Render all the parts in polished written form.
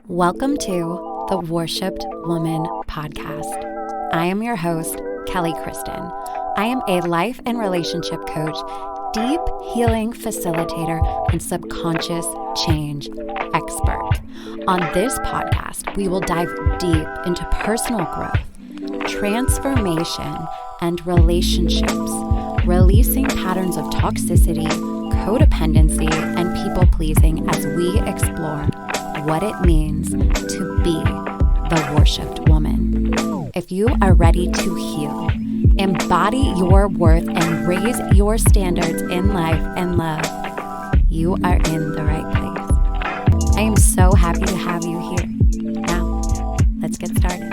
Welcome to the Worshipped Woman podcast. I am your host, kellykristin. I am a life and relationship coach, deep healing facilitator, and subconscious change expert. On this podcast, we will dive deep into personal growth, transformation, and relationships, releasing patterns of toxicity, codependency, and people-pleasing as we explore what it means to be the worshipped woman. If you are ready to heal, embody your worth, and raise your standards in life and love, you are in the right place. I am so happy to have you here. Now, let's get started.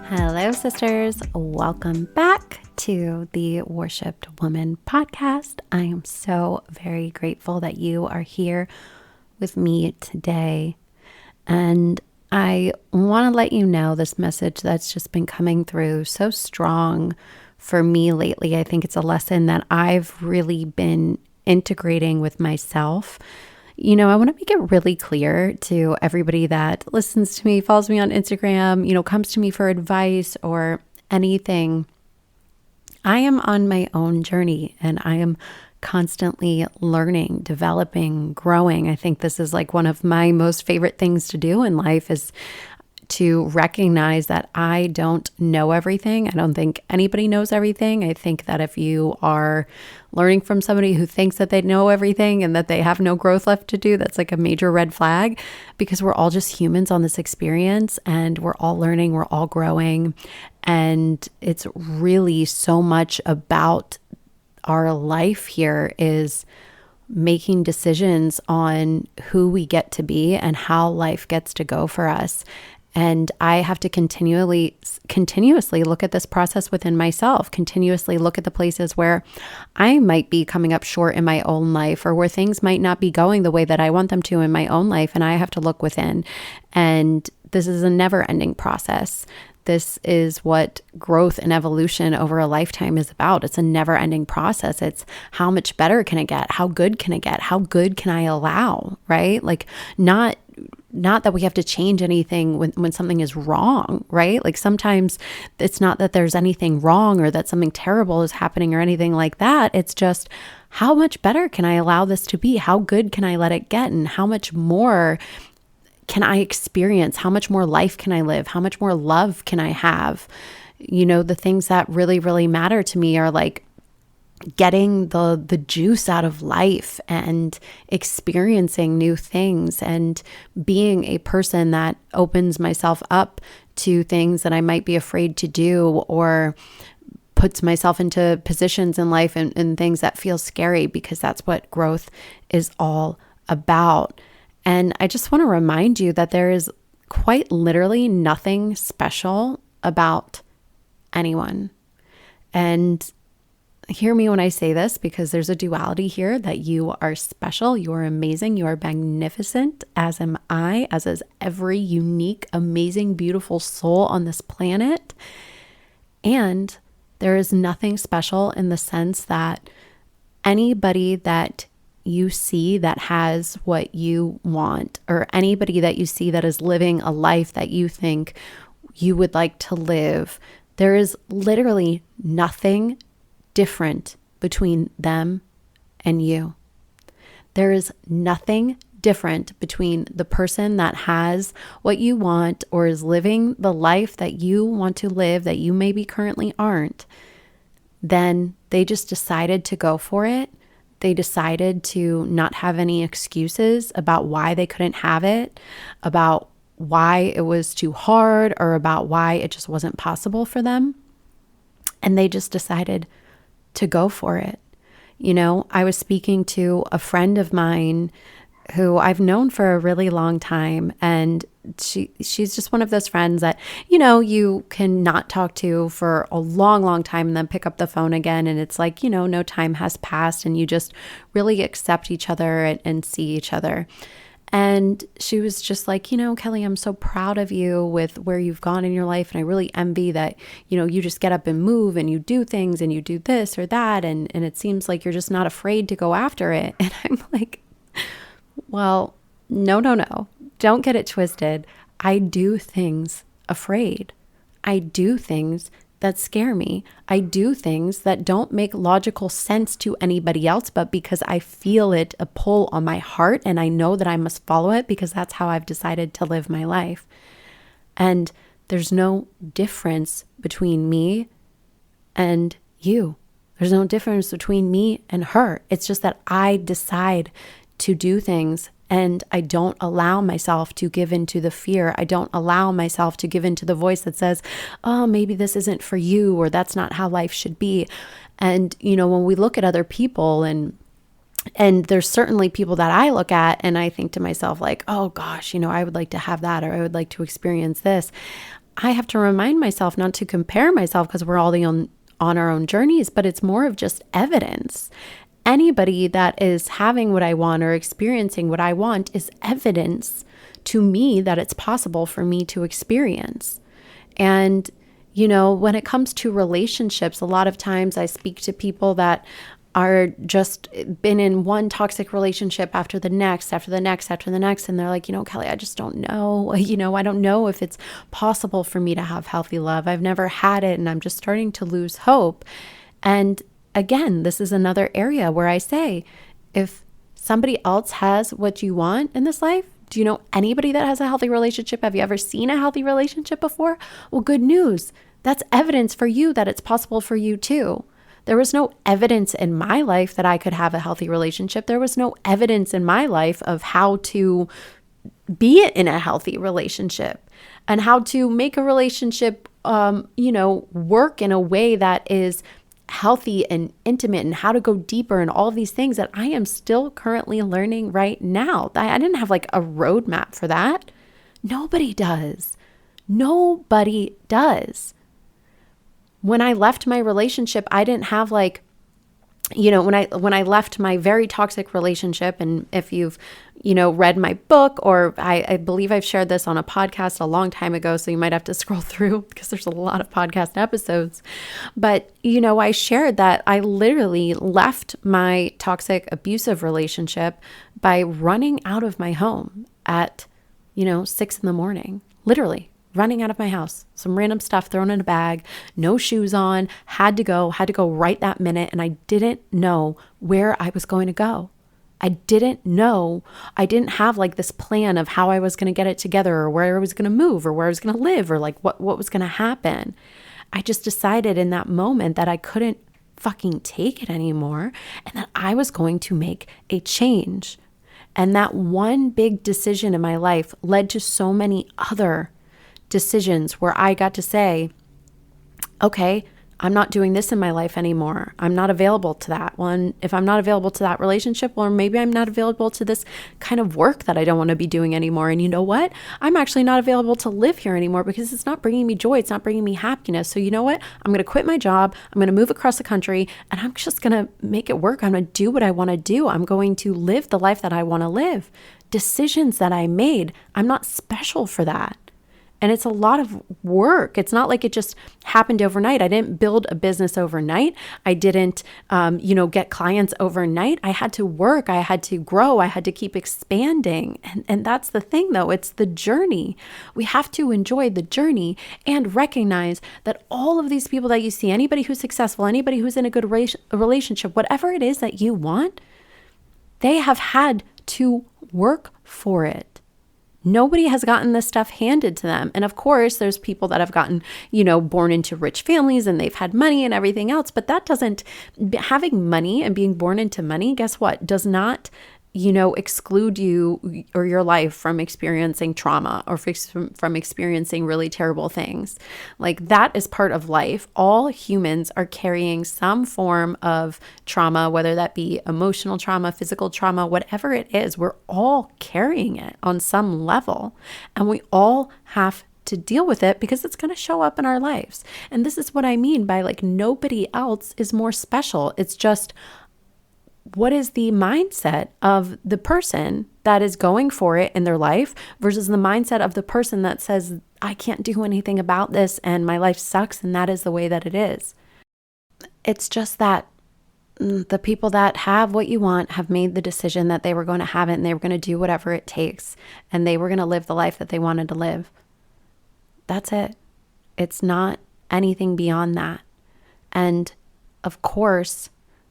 Hello, sisters. Welcome back to the Worshipped Woman podcast. I am so very grateful that you are here with me today. And I want to let you know this message that's just been coming through so strong for me lately. I think it's a lesson that I've really been integrating with myself. You know, I want to make it really clear to everybody that listens to me, follows me on Instagram, comes to me for advice or anything. I am on my own journey and I am constantly learning, developing, growing. I think this is like one of my most favorite things to do in life is to recognize that I don't know everything. I don't think anybody knows everything. I think that if you are learning from somebody who thinks that they know everything and that they have no growth left to do, that's like a major red flag, because we're all just humans on this experience and we're all learning, we're all growing. And it's really so much about our life here is making decisions on who we get to be and how life gets to go for us. And I have to continuously look at this process within myself, continuously look at the places where I might be coming up short in my own life or where things might not be going the way that I want them to in my own life. And I have to look within. And this is a never-ending process. This is what growth and evolution over a lifetime is about. It's a never-ending process. It's how much better can it get? How good can it get? How good can I allow, right? Like not that we have to change anything when something is wrong, right? Like sometimes it's not that there's anything wrong or that something terrible is happening or anything like that. It's just how much better can I allow this to be? How good can I let it get? And how much more can I experience? How much more life can I live? How much more love can I have? The things that really, really matter to me are like getting the juice out of life and experiencing new things and being a person that opens myself up to things that I might be afraid to do or puts myself into positions in life and things that feel scary, because that's what growth is all about. And I just want to remind you that there is quite literally nothing special about anyone. And hear me when I say this, because there's a duality here that you are special, you are amazing, you are magnificent, as am I, as is every unique, amazing, beautiful soul on this planet. And there is nothing special in the sense that anybody that you see that has what you want, or anybody that you see that is living a life that you think you would like to live, there is literally nothing different between them and you. There is nothing different between the person that has what you want or is living the life that you want to live that you maybe currently aren't. Then they just decided to go for it. They decided to not have any excuses about why they couldn't have it, about why it was too hard, or about why it just wasn't possible for them. And they just decided to go for it. I was speaking to a friend of mine who I've known for a really long time, and she's just one of those friends that, you can not talk to for a long, long time and then pick up the phone again. And it's like, no time has passed and you just really accept each other and see each other. And she was just like, Kelly, I'm so proud of you with where you've gone in your life. And I really envy that, you just get up and move and you do things and you do this or that. And it seems like you're just not afraid to go after it. And I'm like, well, no. don't get it twisted. I do things afraid. I do things that scare me. I do things that don't make logical sense to anybody else, but because I feel it a pull on my heart and I know that I must follow it because that's how I've decided to live my life. And there's no difference between me and you. There's no difference between me and her. It's just that I decide to do things and I don't allow myself to give into the fear. I don't allow myself to give into the voice that says, oh, maybe this isn't for you, or that's not how life should be. And, when we look at other people and there's certainly people that I look at and I think to myself like, oh gosh, I would like to have that, or I would like to experience this. I have to remind myself not to compare myself because we're all on our own journeys, but it's more of just evidence. Anybody that is having what I want or experiencing what I want is evidence to me that it's possible for me to experience. And, when it comes to relationships, a lot of times I speak to people that are just been in one toxic relationship after the next, after the next, after the next. And they're like, Kelly, I just don't know. I don't know if it's possible for me to have healthy love. I've never had it and I'm just starting to lose hope. And again, this is another area where I say, if somebody else has what you want in this life, do you know anybody that has a healthy relationship? Have you ever seen a healthy relationship before? Well, good news. That's evidence for you that it's possible for you too. There was no evidence in my life that I could have a healthy relationship. There was no evidence in my life of how to be in a healthy relationship and how to make a relationship, work in a way that is healthy and intimate, and how to go deeper and all of these things that I am still currently learning right now. I didn't have like a roadmap for that. Nobody does. Nobody does. When I left my relationship, I didn't have like, when I left my very toxic relationship, and if you've, read my book, or I believe I've shared this on a podcast a long time ago, so you might have to scroll through because there's a lot of podcast episodes. But, I shared that I literally left my toxic abusive relationship by running out of my home at, 6 a.m, literally. Running out of my house, some random stuff thrown in a bag, no shoes on, had to go right that minute. And I didn't know where I was going to go. I didn't know. I didn't have like this plan of how I was going to get it together, or where I was going to move, or where I was going to live, or like what was going to happen. I just decided in that moment that I couldn't fucking take it anymore and that I was going to make a change. And that one big decision in my life led to so many other decisions where I got to say, okay, I'm not doing this in my life anymore. I'm not available to that one. If I'm not available to that relationship, or maybe I'm not available to this kind of work that I don't want to be doing anymore. And you know what? I'm actually not available to live here anymore because it's not bringing me joy. It's not bringing me happiness. So you know what? I'm going to quit my job. I'm going to move across the country and I'm just going to make it work. I'm going to do what I want to do. I'm going to live the life that I want to live. Decisions that I made, I'm not special for that. And it's a lot of work. It's not like it just happened overnight. I didn't build a business overnight. I didn't, get clients overnight. I had to work. I had to grow. I had to keep expanding. And that's the thing, though. It's the journey. We have to enjoy the journey and recognize that all of these people that you see, anybody who's successful, anybody who's in a good relationship, whatever it is that you want, they have had to work for it. Nobody has gotten this stuff handed to them. And of course, there's people that have gotten, born into rich families and they've had money and everything else. But that doesn't, having money and being born into money, guess what? Does not, exclude you or your life from experiencing trauma or from experiencing really terrible things. Like that is part of life. All humans are carrying some form of trauma, whether that be emotional trauma, physical trauma, whatever it is, we're all carrying it on some level. And we all have to deal with it because it's going to show up in our lives. And this is what I mean by like nobody else is more special. It's just, what is the mindset of the person that is going for it in their life versus the mindset of the person that says, I can't do anything about this and my life sucks and that is the way that it is. It's just that the people that have what you want have made the decision that they were going to have it and they were going to do whatever it takes and they were going to live the life that they wanted to live. That's it. It's not anything beyond that. And of course,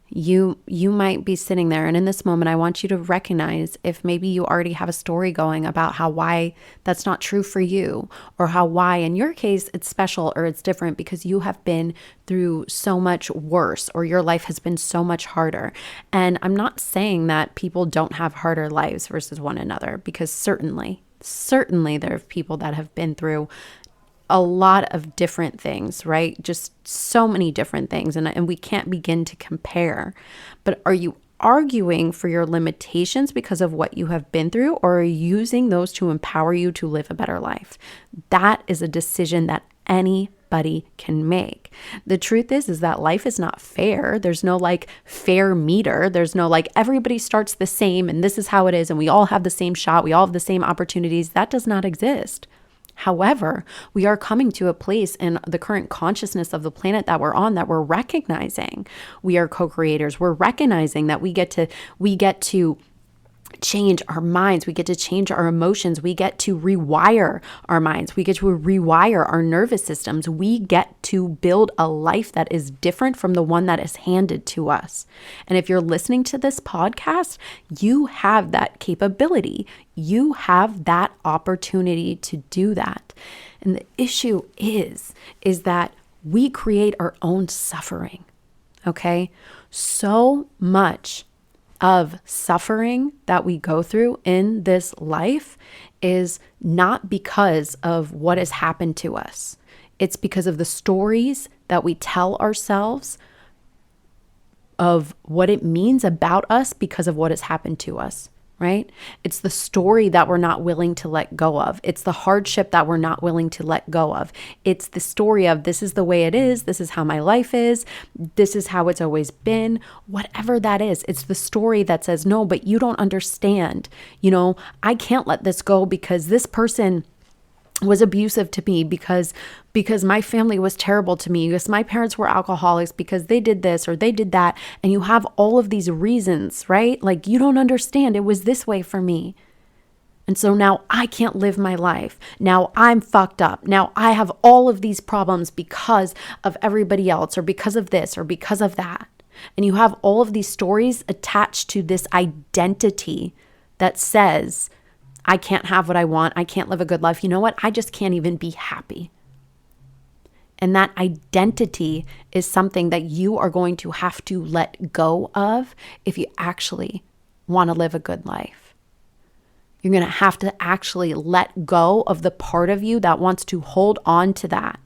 you might be sitting there, and in this moment, I want you to recognize if maybe you already have a story going about why that's not true for you, or why in your case it's special or it's different because you have been through so much worse, or your life has been so much harder. And I'm not saying that people don't have harder lives versus one another, because certainly there are people that have been through a lot of different things, right? Just so many different things. And we can't begin to compare. But are you arguing for your limitations because of what you have been through, or are you using those to empower you to live a better life? That is a decision that anybody can make. The truth is that life is not fair. There's no fair meter. There's no everybody starts the same and this is how it is and we all have the same shot. We all have the same opportunities. That does not exist. However, we are coming to a place in the current consciousness of the planet that we're on that we're recognizing we are co-creators. We're recognizing that we get to change our minds. We get to change our emotions. We get to rewire our minds. We get to rewire our nervous systems. We get to build a life that is different from the one that is handed to us. And if you're listening to this podcast, you have that capability. You have that opportunity to do that. And the issue is that we create our own suffering. Okay? So much of suffering that we go through in this life is not because of what has happened to us. It's because of the stories that we tell ourselves of what it means about us because of what has happened to us, right? It's the story that we're not willing to let go of. It's the hardship that we're not willing to let go of. It's the story of this is the way it is. This is how my life is. This is how it's always been. Whatever that is, it's the story that says, no, but you don't understand. I can't let this go because this person was abusive to me, because my family was terrible to me, because my parents were alcoholics, because they did this or they did that. And you have all of these reasons, right? You don't understand. It was this way for me. And so now I can't live my life. Now I'm fucked up. Now I have all of these problems because of everybody else, or because of this or because of that. And you have all of these stories attached to this identity that says, I can't have what I want. I can't live a good life. You know what? I just can't even be happy. And that identity is something that you are going to have to let go of if you actually want to live a good life. You're going to have to actually let go of the part of you that wants to hold on to that.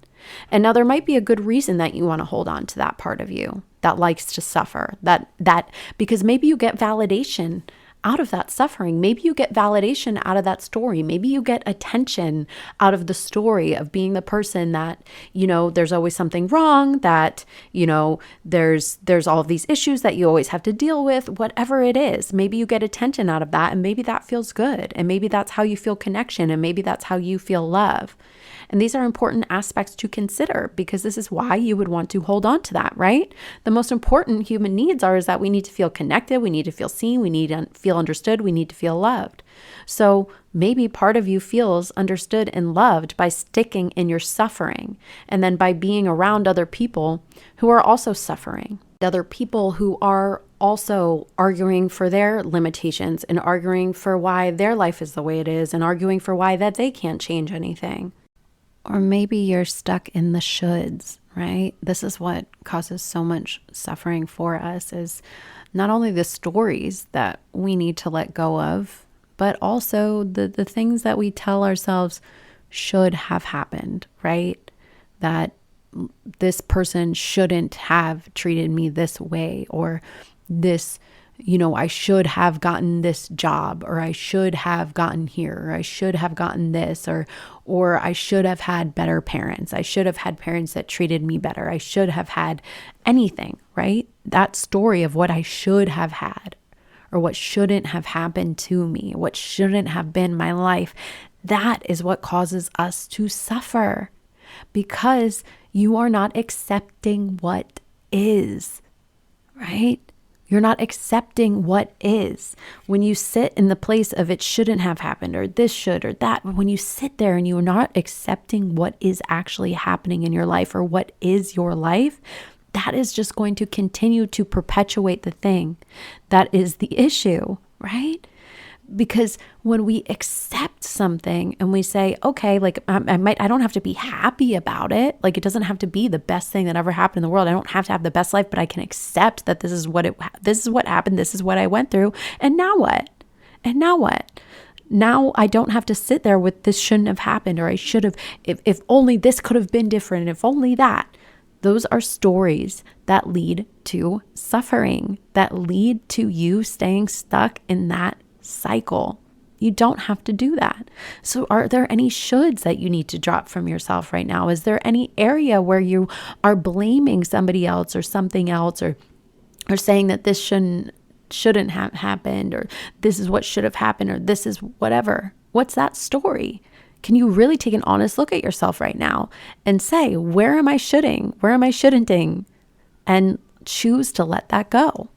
And now there might be a good reason that you want to hold on to that part of you that likes to suffer, that because maybe you get validation out of that suffering. Maybe you get validation out of that story. Maybe you get attention out of the story of being the person that, there's always something wrong, that, there's all of these issues that you always have to deal with, whatever it is. Maybe you get attention out of that, and maybe that feels good. And maybe that's how you feel connection, and maybe that's how you feel love. And these are important aspects to consider, because this is why you would want to hold on to that, right? The most important human needs is that we need to feel connected, we need to feel seen, we need to feel understood, we need to feel loved. So maybe part of you feels understood and loved by sticking in your suffering, and then by being around other people who are also suffering, other people who are also arguing for their limitations and arguing for why their life is the way it is and arguing for why that they can't change anything. Or maybe you're stuck in the shoulds, right? This is what causes so much suffering for us, is not only the stories that we need to let go of, but also the things that we tell ourselves should have happened, right? That this person shouldn't have treated me this way, or this, I should have gotten this job, or I should have gotten here, or I should have gotten this, or I should have had better parents. I should have had parents that treated me better. I should have had anything, right? That story of what I should have had, or what shouldn't have happened to me, what shouldn't have been my life, that is what causes us to suffer, because you are not accepting what is, right? You're not accepting what is. When you sit in the place of it shouldn't have happened, or this should, or that, when you sit there and you're not accepting what is actually happening in your life or what is your life, that is just going to continue to perpetuate the thing that is the issue, right? Because when we accept something and we say, okay, like I don't have to be happy about it. Like it doesn't have to be the best thing that ever happened in the world. I don't have to have the best life, but I can accept that this is what happened. This is what I went through. And now what? And now what? Now I don't have to sit there with this shouldn't have happened, or I should have, if only this could have been different, if only that. Those are stories that lead to suffering, that lead to you staying stuck in that cycle. You don't have to do that. So are there any shoulds that you need to drop from yourself right now? Is there any area where you are blaming somebody else or something else, or saying that this shouldn't have happened, or this is what should have happened, or this is whatever? What's that story? Can you really take an honest look at yourself right now and say, where am I shoulding? Where am I shouldn'ting? And choose to let that go.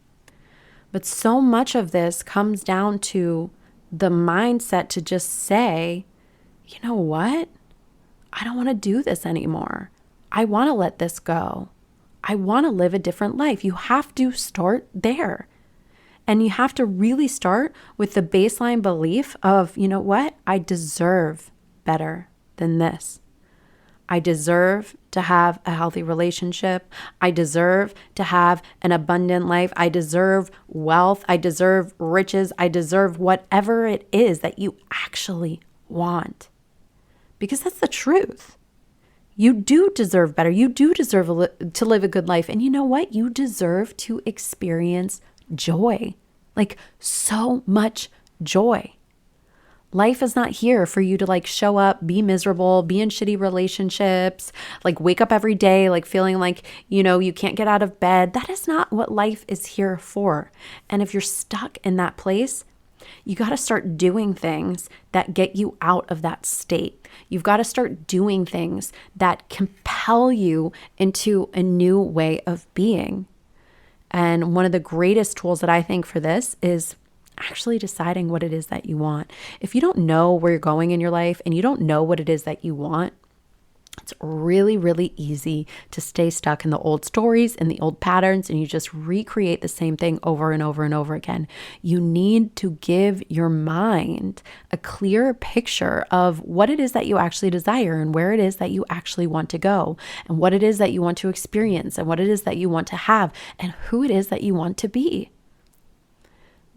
But so much of this comes down to the mindset to just say, you know what? I don't want to do this anymore. I want to let this go. I want to live a different life. You have to start there. And you have to really start with the baseline belief of, you know what? I deserve better than this. I deserve to have a healthy relationship. I deserve to have an abundant life. I deserve wealth. I deserve riches. I deserve whatever it is that you actually want. Because that's the truth. You do deserve better. You do deserve to live a good life. And you know what? You deserve to experience joy. Like so much joy. Life is not here for you to like show up, be miserable, be in shitty relationships, like wake up every day, like feeling like, you can't get out of bed. That is not what life is here for. And if you're stuck in that place, you got to start doing things that get you out of that state. You've got to start doing things that compel you into a new way of being. And one of the greatest tools that I think for this is actually deciding what it is that you want. If you don't know where you're going in your life and you don't know what it is that you want, it's really, really easy to stay stuck in the old stories and the old patterns, and you just recreate the same thing over and over and over again. You need to give your mind a clear picture of what it is that you actually desire and where it is that you actually want to go and what it is that you want to experience and what it is that you want to have and who it is that you want to be.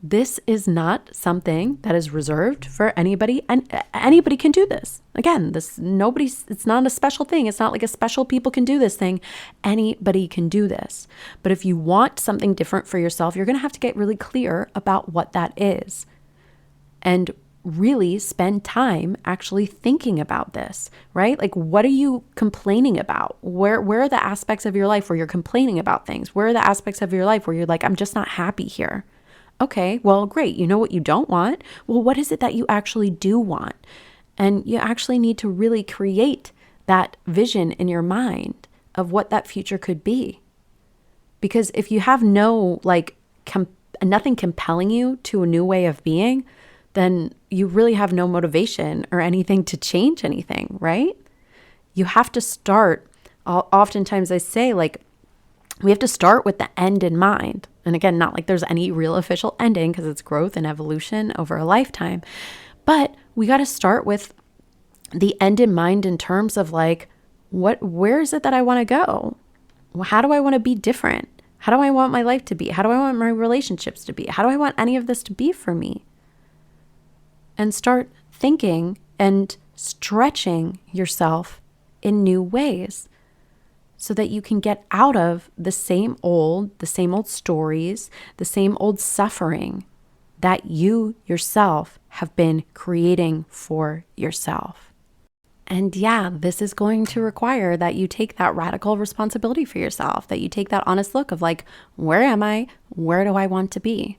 This is not something that is reserved for anybody, and anybody can do this. Again, it's not a special thing. It's not like a special people can do this thing. Anybody can do this. But if you want something different for yourself, you're going to have to get really clear about what that is and really spend time actually thinking about this, right? Like, what are you complaining about? Where are the aspects of your life where you're complaining about things? Where are the aspects of your life where you're like, I'm just not happy here? Okay, well, great. You know what you don't want? Well, what is it that you actually do want? And you actually need to really create that vision in your mind of what that future could be. Because if you have no, nothing compelling you to a new way of being, then you really have no motivation or anything to change anything, right? You have to start, oftentimes I say, we have to start with the end in mind. And again, not like there's any real official ending because it's growth and evolution over a lifetime. But we got to start with the end in mind in terms of where is it that I want to go? How do I want to be different? How do I want my life to be? How do I want my relationships to be? How do I want any of this to be for me? And start thinking and stretching yourself in new ways, so that you can get out of the same old stories, the same old suffering that you yourself have been creating for yourself. And yeah, this is going to require that you take that radical responsibility for yourself, that you take that honest look of where am I? Where do I want to be?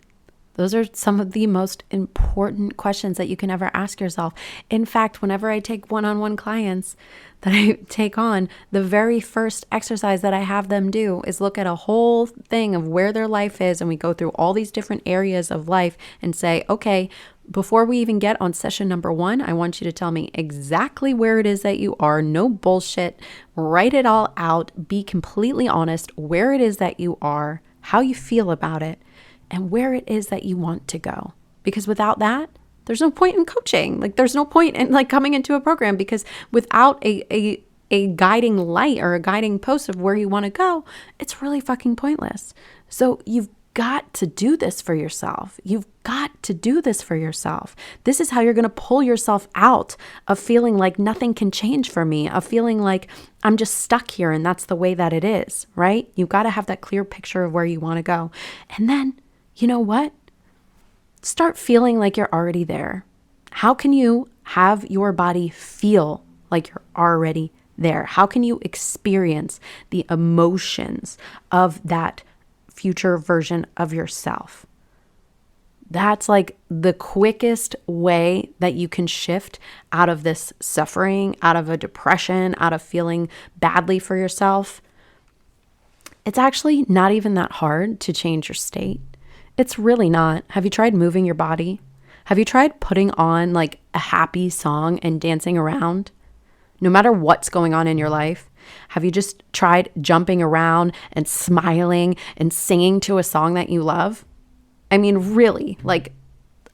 Those are some of the most important questions that you can ever ask yourself. In fact, whenever I take one-on-one clients that I take on, the very first exercise that I have them do is look at a whole thing of where their life is. And we go through all these different areas of life and say, okay, before we even get on session number 1, I want you to tell me exactly where it is that you are. No bullshit. Write it all out. Be completely honest where it is that you are, how you feel about it, and where it is that you want to go. Because without that, there's no point in coaching. Like, there's no point in like coming into a program, because without a guiding light or a guiding post of where you want to go, it's really fucking pointless. So you've got to do this for yourself. You've got to do this for yourself. This is how you're going to pull yourself out of feeling like nothing can change for me, of feeling like I'm just stuck here and that's the way that it is, right? You've got to have that clear picture of where you want to go. And then, you know what? Start feeling like you're already there. How can you have your body feel like you're already there? How can you experience the emotions of that future version of yourself? That's like the quickest way that you can shift out of this suffering, out of a depression, out of feeling badly for yourself. It's actually not even that hard to change your state. It's really not. Have you tried moving your body? Have you tried putting on like a happy song and dancing around? No matter what's going on in your life, have you just tried jumping around and smiling and singing to a song that you love? I mean, really, like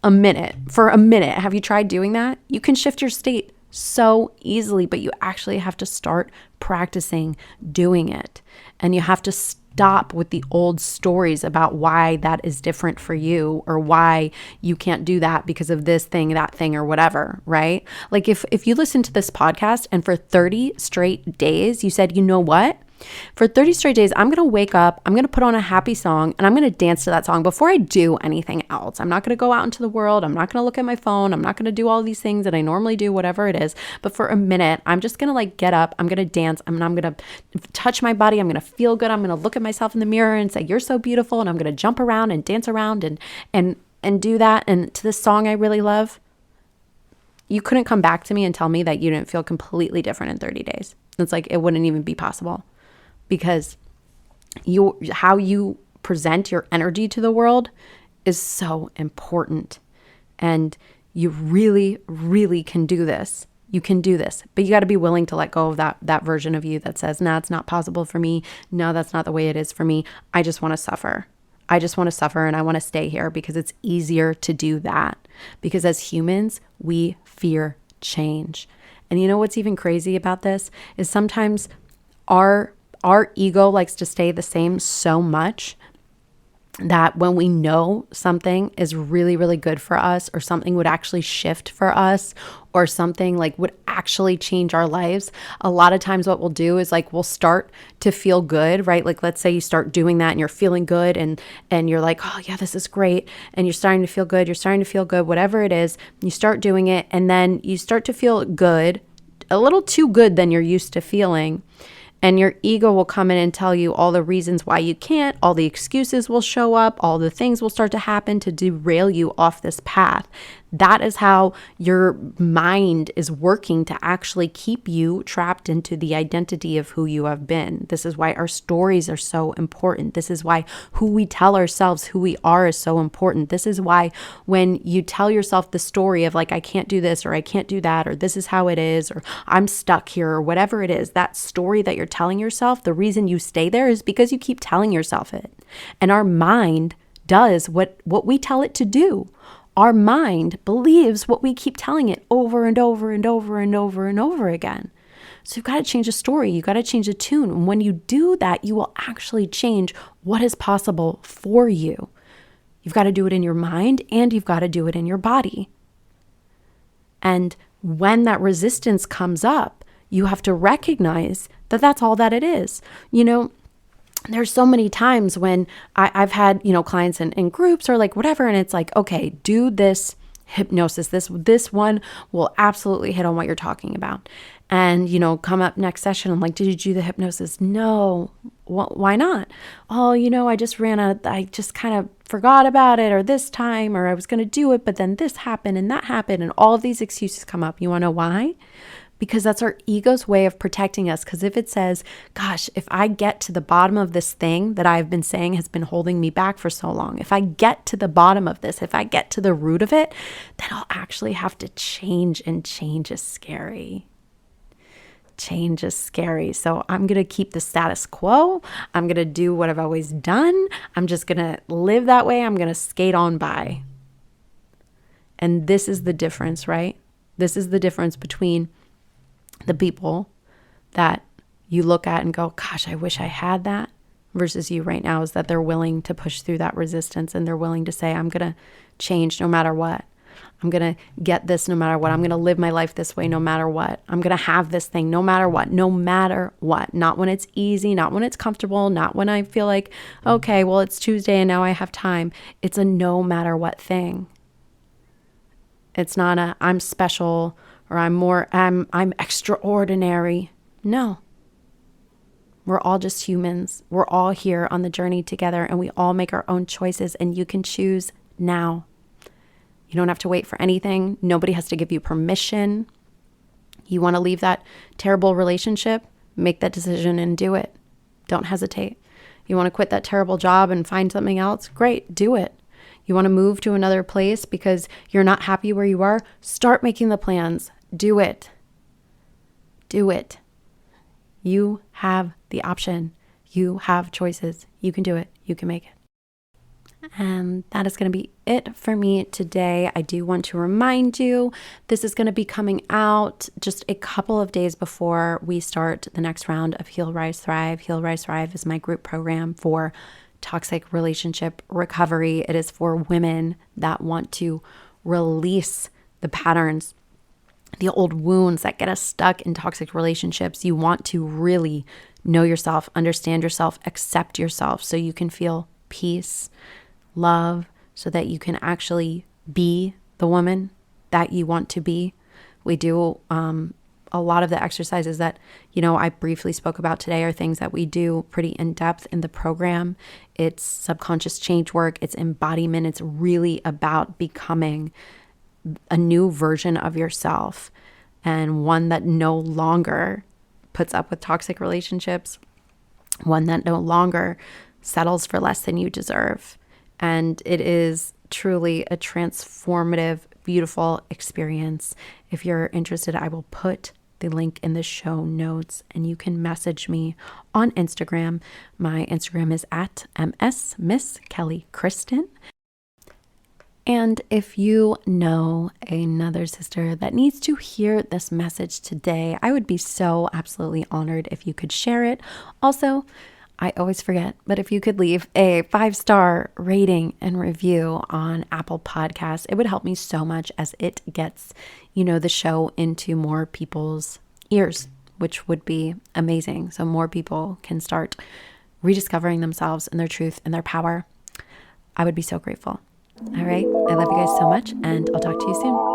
for a minute, have you tried doing that? You can shift your state so easily, but you actually have to start practicing doing it. And you have to stop with the old stories about why that is different for you, or why you can't do that because of this thing, that thing, or whatever, right? Like if you listen to this podcast and for 30 straight days, you said, you know what? For 30 straight days, I'm going to wake up, I'm going to put on a happy song, and I'm going to dance to that song before I do anything else. I'm not going to go out into the world. I'm not going to look at my phone. I'm not going to do all these things that I normally do, whatever it is. But for a minute, I'm just going to like get up. I'm going to dance. I'm going to touch my body. I'm going to feel good. I'm going to look at myself in the mirror and say, you're so beautiful. And I'm going to jump around and dance around and do that. And to this song I really love. You couldn't come back to me and tell me that you didn't feel completely different in 30 days. It's like, it wouldn't even be possible. Because how you present your energy to the world is so important. And you really, really can do this. You can do this, but you got to be willing to let go of that version of you that says, nah, it's not possible for me. No, that's not the way it is for me. I just want to suffer. I just want to suffer and I want to stay here, because it's easier to do that. Because as humans, we fear change. And you know what's even crazy about this is sometimes our ego likes to stay the same so much that when we know something is really, really good for us, or something would actually shift for us, or something like would actually change our lives, a lot of times what we'll do is like, we'll start to feel good, right? Like, let's say you start doing that and you're feeling good and you're like, oh yeah, this is great. And you're starting to feel good, whatever it is, you start doing it. And then you start to feel good, a little too good than you're used to feeling. And your ego will come in and tell you all the reasons why you can't, all the excuses will show up, all the things will start to happen to derail you off this path. That is how your mind is working to actually keep you trapped into the identity of who you have been. This is why our stories are so important. This is why who we tell ourselves who we are is so important. This is why when you tell yourself the story of like, I can't do this, or I can't do that, or this is how it is, or I'm stuck here, or whatever it is, that story that you're telling yourself, the reason you stay there is because you keep telling yourself it. And our mind does what we tell it to do. Our mind believes what we keep telling it over and over and over and over and over again. So you've got to change the story. You've got to change the tune. And when you do that, you will actually change what is possible for you. You've got to do it in your mind, and you've got to do it in your body. And when that resistance comes up, you have to recognize that that's all that it is. You know, there's so many times when I've had, clients in groups or like whatever, and it's like, okay, do this hypnosis. This one will absolutely hit on what you're talking about. And, come up next session. I'm like, did you do the hypnosis? No. Why not? Oh, I just I just kind of forgot about it, or this time, or I was going to do it, but then this happened and that happened. And all of these excuses come up. You want to know why? Because that's our ego's way of protecting us. Because if it says, gosh, if I get to the bottom of this thing that I've been saying has been holding me back for so long, if I get to the bottom of this, if I get to the root of it, then I'll actually have to change, and change is scary. Change is scary. So I'm going to keep the status quo. I'm going to do what I've always done. I'm just going to live that way. I'm going to skate on by. And this is the difference, right? This is the difference between the people that you look at and go, gosh, I wish I had that, versus you right now, is that they're willing to push through that resistance, and they're willing to say, I'm going to change no matter what. I'm going to get this no matter what. I'm going to live my life this way no matter what. I'm going to have this thing no matter what, no matter what. Not when it's easy, not when it's comfortable, not when I feel like, okay, well, it's Tuesday and now I have time. It's a no matter what thing. It's not a I'm special, or I'm extraordinary. No. We're all just humans. We're all here on the journey together, and we all make our own choices, and you can choose now. You don't have to wait for anything. Nobody has to give you permission. You want to leave that terrible relationship? Make that decision and do it. Don't hesitate. You want to quit that terrible job and find something else? Great, do it. You want to move to another place because you're not happy where you are? Start making the plans. Do it. Do it. You have the option. You have choices. You can do it. You can make it. And that is going to be it for me today. I do want to remind you, this is going to be coming out just a couple of days before we start the next round of Heal, Rise, Thrive. Heal, Rise, Thrive is my group program for toxic relationship recovery. It is for women that want to release the patterns, the old wounds that get us stuck in toxic relationships. You want to really know yourself, understand yourself, accept yourself, so you can feel peace, love, so that you can actually be the woman that you want to be. We do a lot of the exercises that, I briefly spoke about today are things that we do pretty in depth in the program. It's subconscious change work. It's embodiment. It's really about becoming a new version of yourself, and one that no longer puts up with toxic relationships, one that no longer settles for less than you deserve. And it is truly a transformative, beautiful experience. If you're interested, I will put the link in the show notes, and you can message me on Instagram. My Instagram is at @kellykristin. And if you know another sister that needs to hear this message today, I would be so absolutely honored if you could share it. Also, I always forget, but if you could leave a 5-star rating and review on Apple Podcasts, it would help me so much, as it gets, the show into more people's ears, which would be amazing. So more people can start rediscovering themselves and their truth and their power. I would be so grateful. All right. I love you guys so much, and I'll talk to you soon.